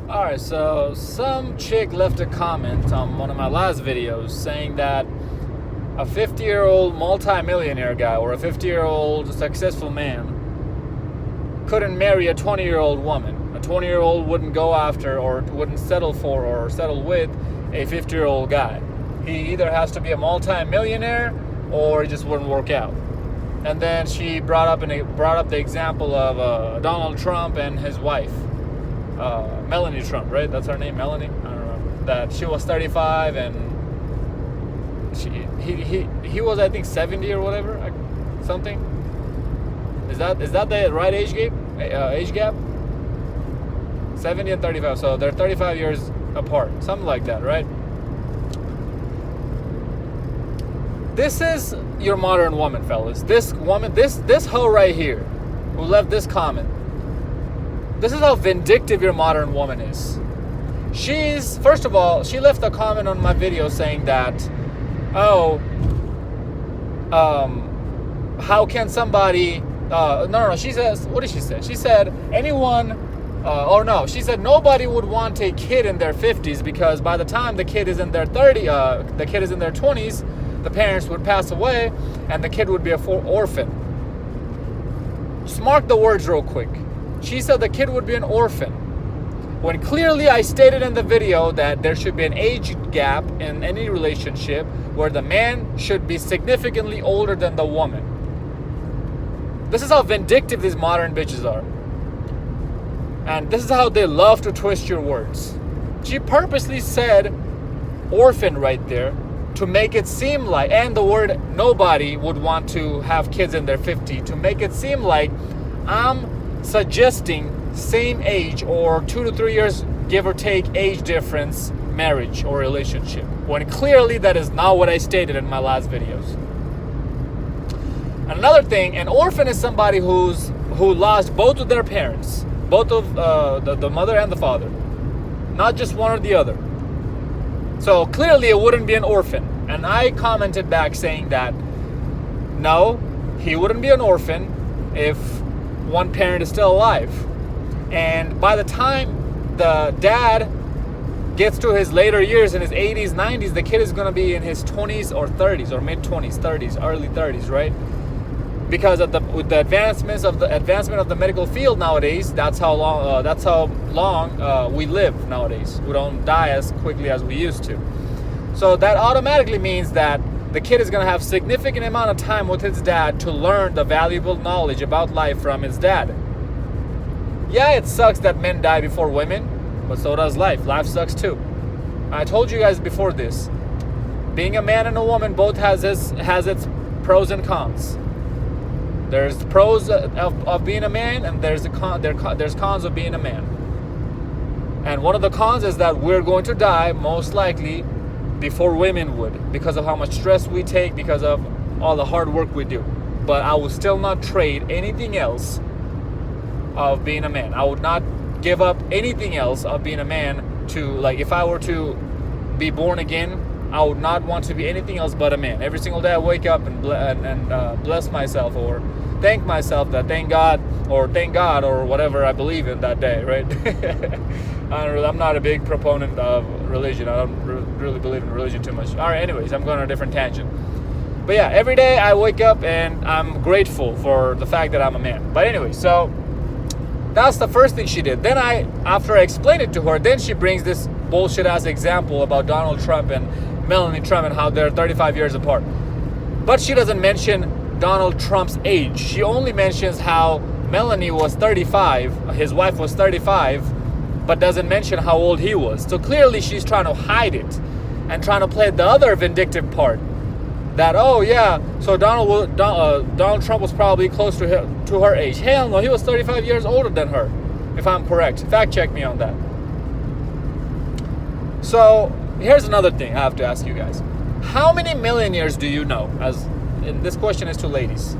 Alright, so some chick left a comment on one of my last videos saying that a 50-year-old multi-millionaire guy or a 50-year-old successful man couldn't marry a 20-year-old woman. A 20-year-old wouldn't go after or wouldn't settle for or settle with a 50-year-old guy. He either has to be a multi-millionaire or it just wouldn't work out. And then she brought up the example of Donald Trump and his wife. Melanie Trump, right? That's her name, Melanie. I don't know. That she was 35 and he was, I think, 70 or whatever, something. Is that the right age gap? 70 and 35. So they're 35 years apart, something like that, right? This is your modern woman, fellas. This woman, this hoe right here, who left this comment. This is how vindictive your modern woman is. First of all, she left a comment on my video saying that, how can somebody, no, she says, what did she say? She said, she said nobody would want a kid in their 50s because by the time the kid is in their 20s, the parents would pass away and the kid would be an orphan. Just mark the words real quick. She said the kid would be an orphan, when clearly I stated in the video that there should be an age gap in any relationship where the man should be significantly older than the woman. This is how vindictive these modern bitches are. And this is how they love to twist your words. She purposely said orphan right there to make it seem like, and the word nobody would want to have kids in their 50s, to make it seem like I'm suggesting same age or 2 to 3 years give or take age difference marriage or relationship, when clearly that is not what I stated in my last videos. And another thing, an orphan is somebody who lost both of their parents, both of the mother and the father, not just one or the other. So clearly it wouldn't be an orphan. And I commented back saying that no, he wouldn't be an orphan if one parent is still alive. And by the time the dad gets to his later years, in his 80s, 90s, the kid is going to be in his 20s or 30s or mid 20s, 30s, early 30s, right? Because with the advancement of the medical field nowadays, that's how long we live nowadays. We don't die as quickly as we used to. So that automatically means that the kid is going to have significant amount of time with his dad to learn the valuable knowledge about life from his dad. Yeah, it sucks that men die before women, but so does life. Life sucks too. I told you guys before this. Being a man and a woman both has its pros and cons. There's pros of being a man, and there's cons of being a man. And one of the cons is that we're going to die most likely before women would, because of how much stress we take, because of all the hard work we do. But I will still not trade anything else of being a man. I would not give up anything else of being a man to, like, if I were to be born again, I would not want to be anything else but a man. Every single day I wake up and bless myself or thank myself that thank God or whatever I believe in that day, right? I'm not a big proponent of religion. I don't really believe in religion too much. All right, anyways, I'm going on a different tangent. But yeah, every day I wake up and I'm grateful for the fact that I'm a man. But anyway, so that's the first thing she did. Then after I explained it to her, then she brings this bullshit ass example about Donald Trump and Melanie Trump and how they're 35 years apart. But she doesn't mention Donald Trump's age. She only mentions how Melanie was 35, his wife was 35, but doesn't mention how old he was. So clearly she's trying to hide it and trying to play the other vindictive part. That, oh yeah, so Donald Trump was probably close to her age. Hell no, he was 35 years older than her, if I'm correct. Fact check me on that. So here's another thing I have to ask you guys. How many millionaires do you know? And this question is to ladies.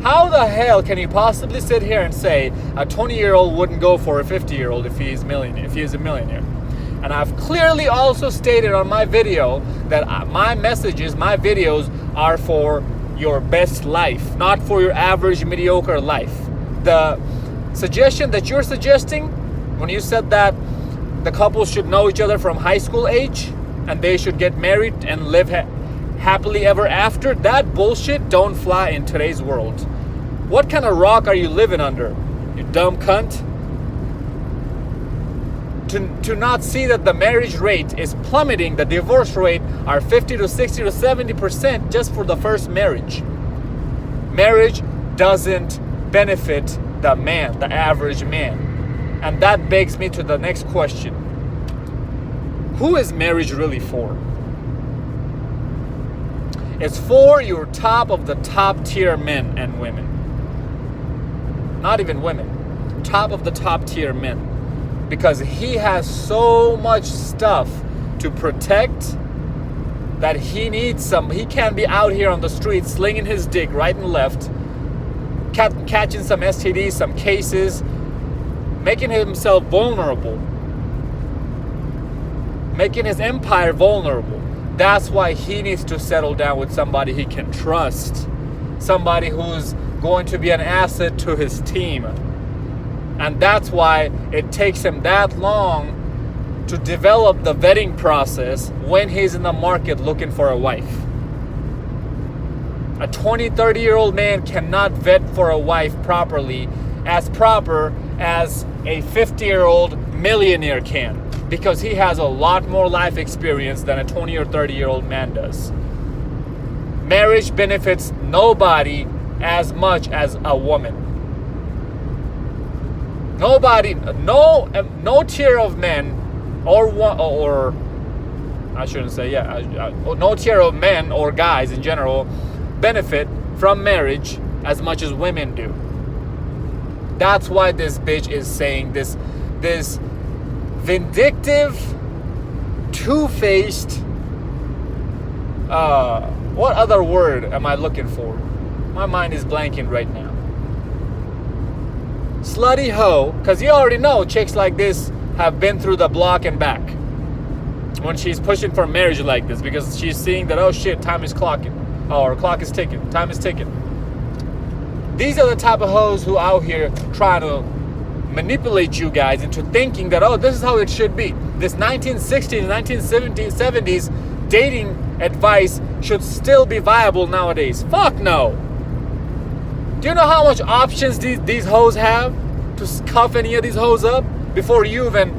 How the hell can you possibly sit here and say a 20-year-old wouldn't go for a 50-year-old if he is a millionaire? And I've clearly also stated on my video that my videos are for your best life, not for your average, mediocre life. The suggestion that you're suggesting when you said that the couple should know each other from high school age and they should get married and live happily ever after. That bullshit don't fly in today's world. What kind of rock are you living under, you dumb cunt? To not see that the marriage rate is plummeting, the divorce rate are 50 to 60 to 70% just for the first marriage. Marriage doesn't benefit the man, the average man. And that begs me to the next question. Who is marriage really for? It's for your top of the top tier men and women. Not even women. Top of the top tier men. Because he has so much stuff to protect that he needs he can't be out here on the street slinging his dick right and left, catching some STDs, some cases, making himself vulnerable, making his empire vulnerable. That's why he needs to settle down with somebody he can trust, somebody who's going to be an asset to his team. And that's why it takes him that long to develop the vetting process when he's in the market looking for a wife. A 20, 30-year-old man cannot vet for a wife properly, as proper as a 50-year-old millionaire can, because he has a lot more life experience than a 20 or 30-year-old man does. Marriage benefits nobody as much as a woman. Nobody, no tier of men, or I shouldn't say, no tier of men or guys in general benefit from marriage as much as women do. That's why this bitch is saying this vindictive, two-faced, what other word am I looking for? My mind is blanking right now. Slutty hoe, because you already know chicks like this have been through the block and back when she's pushing for marriage like this, because she's seeing that, oh shit, time is clocking, or clock is ticking, time is ticking. These are the type of hoes who out here trying to manipulate you guys into thinking that, oh, this is how it should be. This 1960s, 1970s dating advice should still be viable nowadays. Fuck no. Do you know how much options these hoes have to cuff any of these hoes up before you even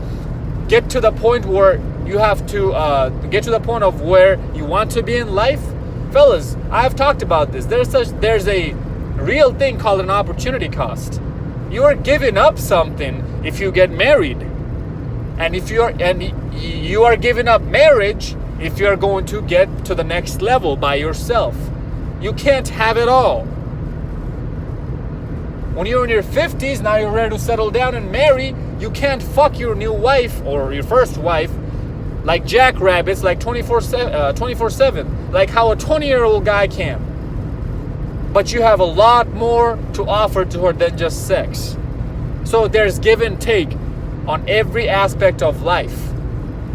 get to the point where you have to get to the point of where you want to be in life? Fellas, I've talked about this. There's a real thing called an opportunity cost. You are giving up something if you get married, and you are giving up marriage if you are going to get to the next level by yourself. You can't have it all. When you're in your 50s, now you're ready to settle down and marry, you can't fuck your new wife or your first wife like jackrabbits, like 24/7, like how a 20-year-old guy can. But you have a lot more to offer to her than just sex. So there's give and take on every aspect of life.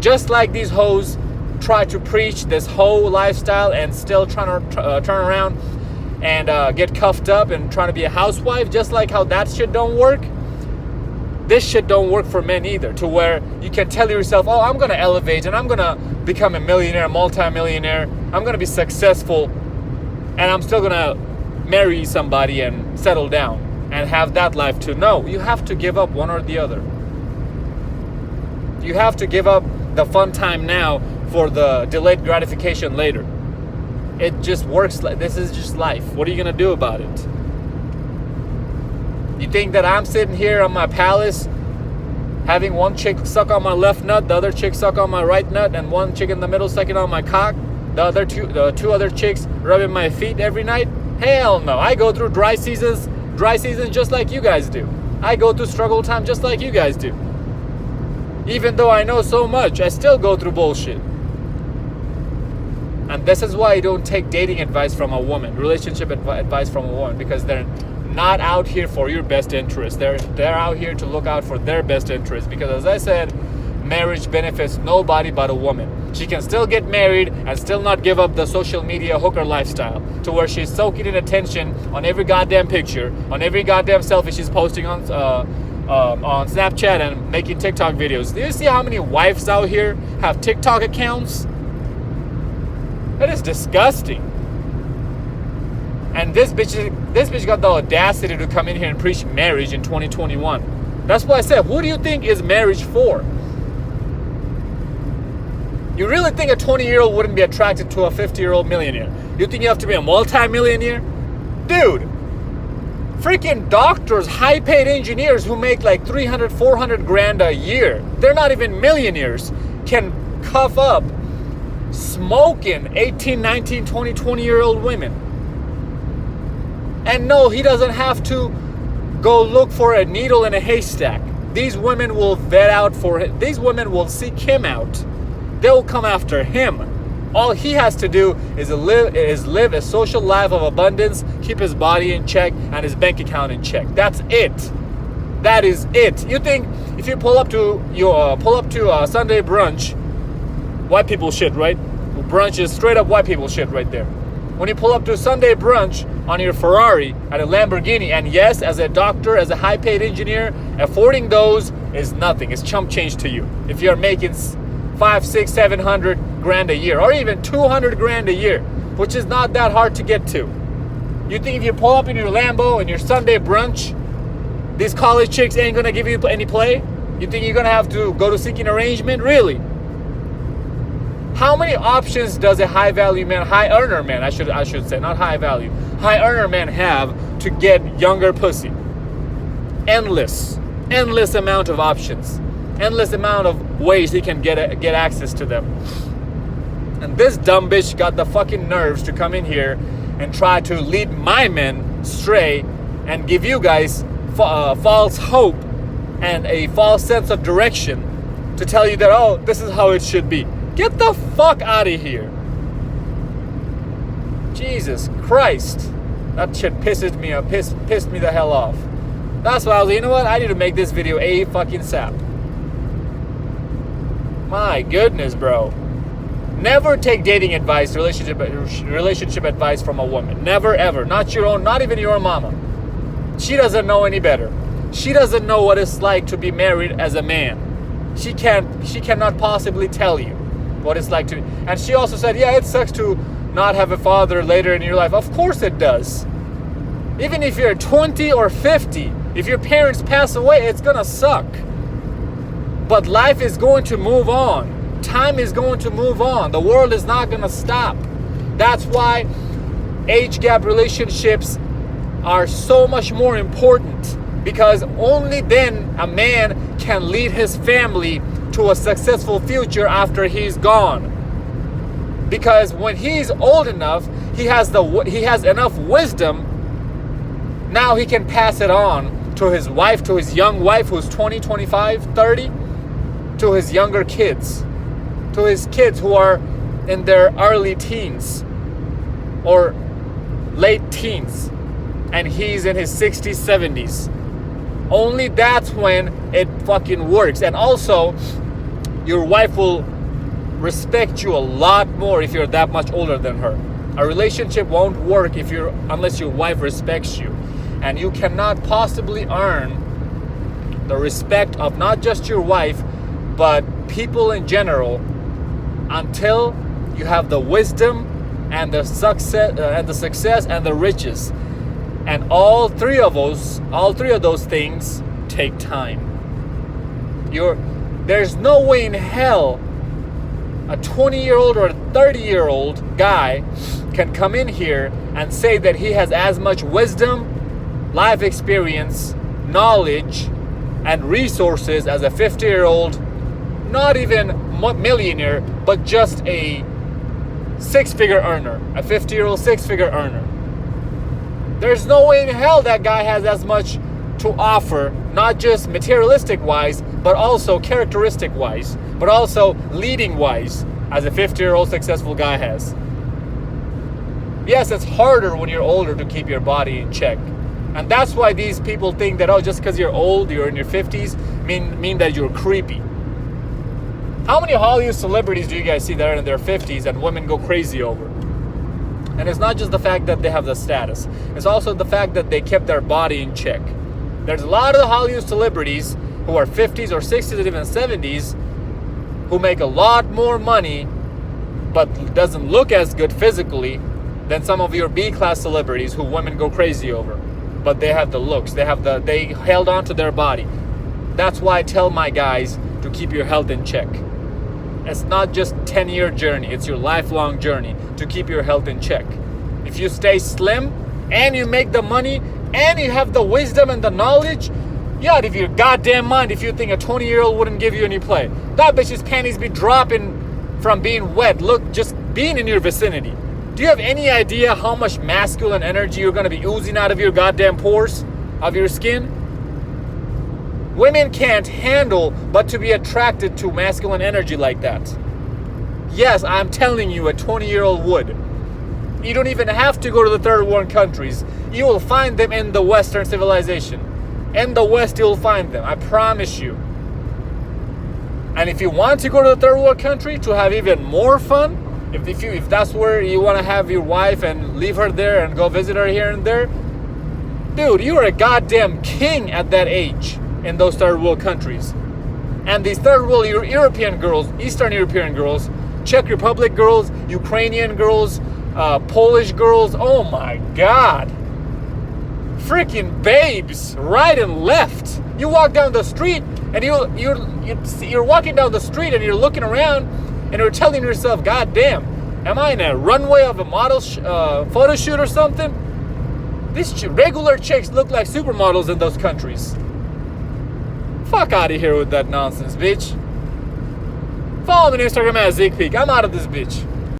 Just like these hoes try to preach this whole lifestyle and still trying to turn around and get cuffed up and trying to be a housewife, just like how that shit don't work, this shit don't work for men either, to where you can tell yourself, oh, I'm gonna elevate and I'm gonna become a millionaire, multi-millionaire, I'm gonna be successful, and I'm still gonna marry somebody and settle down and have that life too. No, you have to give up one or the other. You have to give up the fun time now for the delayed gratification later. It just works. This is just life. What are you gonna do about it? You think that I'm sitting here on my palace having one chick suck on my left nut, the other chick suck on my right nut, and one chick in the middle sucking on my cock, the two other chicks rubbing my feet every night? Hell no. I go through dry seasons just like you guys do. I go through struggle time just like you guys do. Even though I know so much, I still go through bullshit. And this is why I don't take dating advice from a woman, relationship advice from a woman, because they're not out here for your best interest. They're out here to look out for their best interest. Because as I said, marriage benefits nobody but a woman. She can still get married and still not give up the social media hooker lifestyle, to where she's soaking in attention on every goddamn picture, on every goddamn selfie she's posting on on Snapchat and making TikTok videos. Do you see how many wives out here have TikTok accounts? That is disgusting. And this bitch got the audacity to come in here and preach marriage in 2021. That's why I said, who do you think is marriage for? You really think a 20-year-old wouldn't be attracted to a 50-year-old millionaire? You think you have to be a multi-millionaire? Dude, freaking doctors, high-paid engineers who make like 300, 400 grand a year, they're not even millionaires, can cuff up smoking 18, 19, 20, 20-year-old women. And no, he doesn't have to go look for a needle in a haystack. These women will vet out for him. These women will seek him out. They'll come after him. All he has to do is live a social life of abundance, keep his body in check and his bank account in check. That's it. That is it. You think if you pull up to Sunday brunch, white people shit, right? Brunch is straight up white people shit right there. When you pull up to Sunday brunch on your Ferrari and a Lamborghini, and yes, as a doctor, as a high-paid engineer, affording those is nothing. It's chump change to you. If you're making 5, 6, 700 grand a year, or even 200 grand a year, which is not that hard to get to. You think if you pull up in your Lambo and your Sunday brunch, these college chicks ain't gonna give you any play? You think you're gonna have to go to seeking arrangement? Really? How many options does a high earner man, I should say, not high value, high earner man have to get younger pussy? Endless amount of options. Endless amount of ways he can get access to them. And this dumb bitch got the fucking nerves to come in here and try to lead my men astray and give you guys false hope and a false sense of direction to tell you that, oh, this is how it should be. Get the fuck out of here. Jesus Christ. That shit pissed me the hell off. That's why I was like, you know what? I need to make this video a fucking sap. My goodness, bro. Never take dating advice, relationship advice from a woman. Never, ever. Not your own, not even your mama. She doesn't know any better. She doesn't know what it's like to be married as a man. She cannot possibly tell you what it's like to. And she also said, yeah, it sucks to not have a father later in your life. Of course it does. Even if you're 20 or 50, if your parents pass away, it's gonna suck. But life is going to move on. Time is going to move on. The world is not gonna stop. That's why age gap relationships are so much more important, because only then a man can lead his family to a successful future after he's gone. Because when he's old enough, he has enough wisdom. Now he can pass it on to his wife, to his young wife who's 20, 25, 30, to his younger kids, to his kids who are in their early teens or late teens, and he's in his 60s, 70s. Only that's when it fucking works. And also, your wife will respect you a lot more if you're that much older than her. A relationship won't work unless your wife respects you. And you cannot possibly earn the respect of not just your wife, but people in general, until you have the wisdom and the success and the riches. And all three of those things take time. There's no way in hell a 20-year-old or a 30-year-old guy can come in here and say that he has as much wisdom, life experience, knowledge, and resources as a 50-year-old, not even millionaire, but just a six-figure earner, a 50-year-old six-figure earner. There's no way in hell that guy has as much to offer, not just materialistic-wise, but also characteristic-wise, but also leading-wise, as a 50-year-old successful guy has. Yes, it's harder when you're older to keep your body in check. And that's why these people think that, oh, just because you're old, you're in your 50s, mean that you're creepy. How many Hollywood celebrities do you guys see that are in their 50s and women go crazy over? And it's not just the fact that they have the status. It's also the fact that they kept their body in check. There's a lot of Hollywood celebrities who are 50s or 60s and even 70s who make a lot more money but doesn't look as good physically than some of your B-class celebrities who women go crazy over. But they have the looks, they held on to their body. That's why I tell my guys to keep your health in check. It's not just 10-year journey, it's your lifelong journey to keep your health in check. If you stay slim and you make the money and you have the wisdom and the knowledge, you're out of your goddamn mind if you think a 20-year-old wouldn't give you any play. That bitch's panties be dropping from being wet. Look, just being in your vicinity. Do you have any idea how much masculine energy you're going to be oozing out of your goddamn pores, of your skin? Women can't handle but to be attracted to masculine energy like that. Yes, I'm telling you, a 20-year-old would. You don't even have to go to the third world countries. You will find them in the Western civilization. In the West, you'll find them. I promise you. And if you want to go to the third world country to have even more fun, if that's where you want to have your wife and leave her there and go visit her here and there, dude, you're a goddamn king at that age in those third world countries. And these third world European girls, Eastern European girls, Czech Republic girls, Ukrainian girls, Polish girls, oh my God. Freaking babes, right and left. You walk down the street and you're walking down the street and you're looking around and you're telling yourself, God damn, am I in a runway of a model photo shoot or something? These regular chicks look like supermodels in those countries. Fuck out of here with that nonsense, bitch. Follow me on Instagram at ZekePeak. I'm out of this bitch.